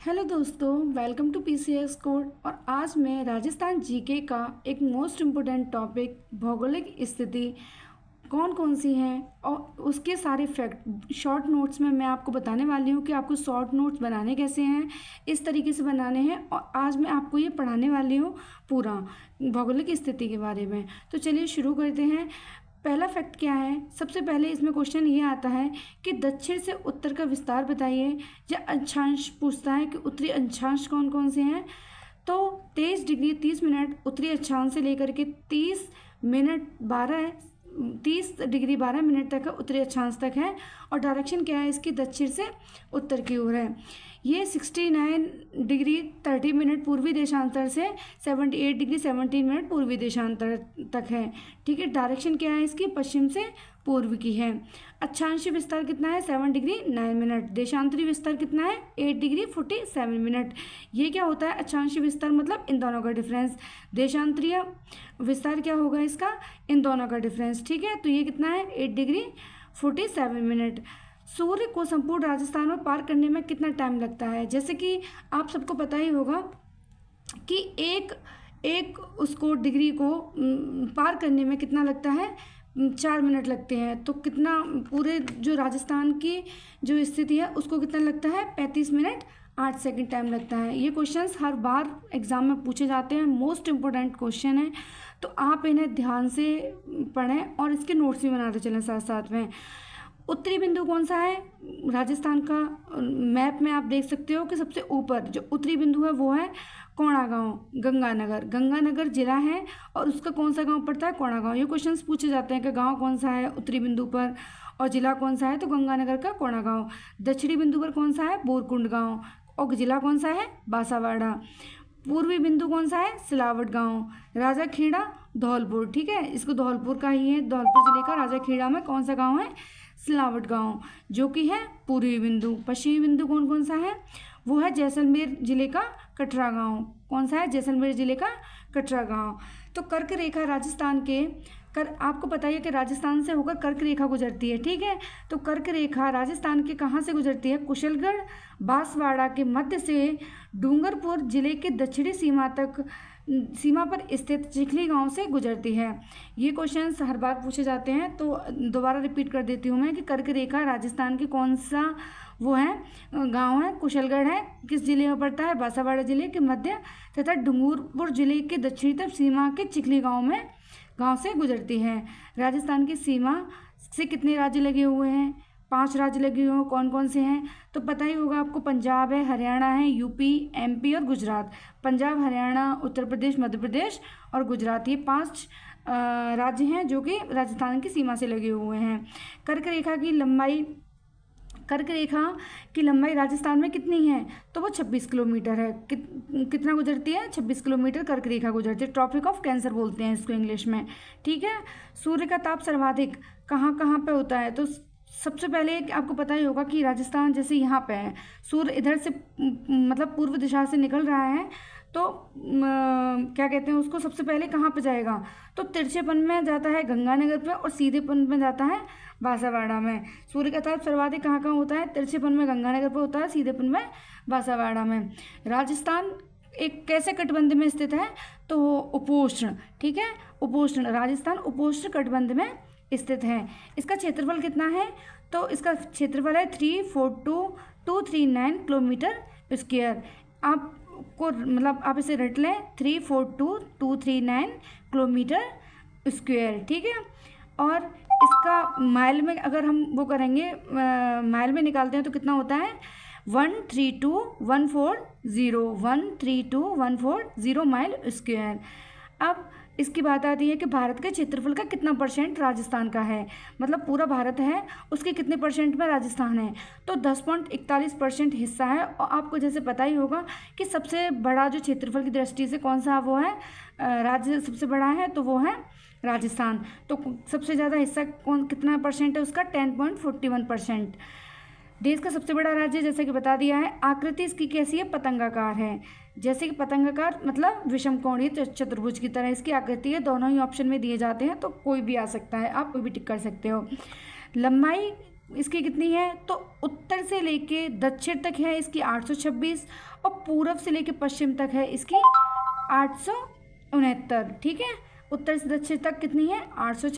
Hello दोस्तों, welcome to PCS code. और आज मैं राजस्थान जीके का एक मोस्ट इम्पोर्टेंट टॉपिक भौगोलिक स्थिति कौन कौन सी हैं और उसके सारे फैक्ट शॉर्ट नोट्स में मैं आपको बताने वाली हूँ कि आपको शॉर्ट नोट्स बनाने कैसे हैं, इस तरीके से बनाने हैं। और आज मैं आपको ये पढ़ाने वाली हूँ पूरा भौगोलिक स्थिति के बारे में। तो चलिए शुरू करते हैं। पहला फैक्ट क्या है? सबसे पहले इसमें क्वेश्चन ये आता है कि दक्षिण से उत्तर का विस्तार बताइए, या अक्षांश पूछता है कि उत्तरी अक्षांश कौन कौन से हैं। तो 23 डिग्री 30 मिनट उत्तरी अक्षांश से लेकर के 30 डिग्री 12 मिनट तक उत्तरी अक्षांश तक है। और डायरेक्शन क्या है इसकी? दक्षिण से उत्तर की ओर है। ये 69 डिग्री 30 मिनट पूर्वी देशांतर से 78 डिग्री 17 मिनट पूर्वी देशांतर तक है। ठीक है, डायरेक्शन क्या है इसकी? पश्चिम से पूर्व की है। अक्षांशीय विस्तार कितना है? 7 डिग्री 9 मिनट। देशांतरी विस्तार कितना है? 8 डिग्री 47 मिनट। ये क्या होता है? अक्षांशीय विस्तार मतलब इन दोनों का डिफरेंस। देशांतरीय विस्तार क्या होगा इसका? इन दोनों का डिफरेंस। ठीक है, तो ये कितना है? 8 डिग्री 47 मिनट। सूर्य को संपूर्ण राजस्थान में पार करने में कितना टाइम लगता है? जैसे कि आप सबको पता ही होगा कि एक उसको डिग्री को पार करने में कितना लगता है? 4 मिनट लगते हैं। तो कितना पूरे जो राजस्थान की जो स्थिति है उसको कितना लगता है? 35 मिनट 8 सेकंड टाइम लगता है। ये क्वेश्चंस हर बार एग्जाम में पूछे जाते हैं, मोस्ट इम्पोर्टेंट क्वेश्चन है। तो आप इन्हें ध्यान से पढ़ें और इसके नोट्स भी बनाते चलें साथ साथ में। उत्तरी बिंदु कौन सा है? राजस्थान का मैप में आप देख सकते हो कि सबसे ऊपर जो उत्तरी बिंदु है वो है कोणा गांव, गंगानगर। गंगानगर जिला है और उसका कौन सा गांव पड़ता है? कोणा गांव। ये क्वेश्चंस पूछे जाते हैं कि गांव कौन सा है उत्तरी बिंदु पर और जिला कौन सा है, तो गंगानगर का कोणा गांव। दक्षिणी बिंदु पर कौन सा है? बोरकुंड गांव। और जिला कौन सा है? बासावाड़ा। पूर्वी बिंदु कौन सा है? सिलावट गांव। राजा खेड़ा धौलपुर। ठीक है, इसको धौलपुर का ही है। धौलपुर जिले का राजा खेड़ा में कौन सा गाँव है? सिलावट गांव, जो कि है पूर्वी बिंदु। पश्चिमी बिंदु कौन कौन सा है? वो है जैसलमेर जिले का कटरा गांव। कौन सा है? जैसलमेर जिले का कटरा गांव। तो कर्क रेखा राजस्थान के आपको पता है कि राजस्थान से होकर कर्क रेखा गुजरती है। ठीक है, तो कर्क रेखा राजस्थान के कहाँ से गुजरती है? कुशलगढ़ बांसवाड़ा के मध्य से डूंगरपुर जिले के दक्षिणी सीमा पर स्थित चिखली गांव से गुजरती है। ये क्वेश्चन हर बार पूछे जाते हैं, तो दोबारा रिपीट कर देती हूँ मैं कि कर्क रेखा राजस्थान की कौन सा वो है गांव है? कुशलगढ़ है। किस जिले में पड़ता है? बांसवाड़ा जिले के मध्य तथा डूंगरपुर जिले के दक्षिणी तरफ सीमा के चिखली गांव से गुजरती है। राजस्थान की सीमा से कितने राज्य लगे हुए हैं? 5 राज्य लगे हुए हैं। कौन कौन से हैं? तो पता ही होगा आपको। पंजाब है, हरियाणा है, यूपी, एमपी और गुजरात। पंजाब, हरियाणा, उत्तर प्रदेश, मध्य प्रदेश और गुजरात, ये 5 राज्य हैं जो कि राजस्थान की सीमा से लगे हुए हैं। कर्क रेखा की लंबाई राजस्थान में कितनी है? तो वो 26 किलोमीटर है। कितना गुजरती है? 26 किलोमीटर कर्क रेखा गुजरती है। ट्रॉपिक ऑफ कैंसर बोलते हैं इसको इंग्लिश में। ठीक है, सूर्य का ताप सर्वाधिक कहाँ कहाँ पे होता है? तो सबसे पहले आपको पता ही होगा कि राजस्थान जैसे यहाँ पे है, सूर्य इधर से मतलब पूर्व दिशा से निकल रहा है, तो क्या कहते हैं उसको? सबसे पहले कहाँ पे जाएगा? तो तिरछेपन में जाता है गंगानगर पे और सीधेपन में जाता है बांसवाड़ा में। सूर्य का ताप सर्वाधिक कहाँ कहाँ होता है? तिरछेपन में गंगानगर पे होता है, सीधेपन में बांसवाड़ा में। राजस्थान एक कैसे कटबंध में स्थित है? तो उपोष्ण। ठीक है, उपोष्ण। राजस्थान उपोष्ण कटबंध में स्थित है। इसका क्षेत्रफल कितना है? तो इसका क्षेत्रफल है 342,239 किलोमीटर स्क्वायर। आपको मतलब आप इसे रट लें, 342,239 किलोमीटर स्क्वायर। ठीक है, और इसका माइल में अगर हम वो करेंगे, माइल में निकालते हैं तो कितना होता है? 132,140 माइल स्क्वायर। अब इसकी बात आती है कि भारत के क्षेत्रफल का कितना % राजस्थान का है, मतलब पूरा भारत है उसके कितने % में राजस्थान है? तो 10.41% हिस्सा है। और आपको जैसे पता ही होगा कि सबसे बड़ा जो क्षेत्रफल की दृष्टि से कौन सा वो है राज्य सबसे बड़ा है, तो वो है राजस्थान। तो सबसे ज़्यादा हिस्सा कितना % है उसका? 10.41%। देश का सबसे बड़ा राज्य जैसे कि बता दिया है। आकृति इसकी कैसी है? पतंगाकार है। जैसे कि पतंगाकार मतलब विषमकोणीय चतुर्भुज की तरह इसकी आकृति है। दोनों ही ऑप्शन में दिए जाते हैं, तो कोई भी आ सकता है, आप कोई भी टिक कर सकते हो। लंबाई इसकी कितनी है, तो उत्तर से लेके दक्षिण तक है इसकी 826 और पूरब से लेके पश्चिम तक है इसकी 869। ठीक है, उत्तर से दक्षिण तक कितनी है 800।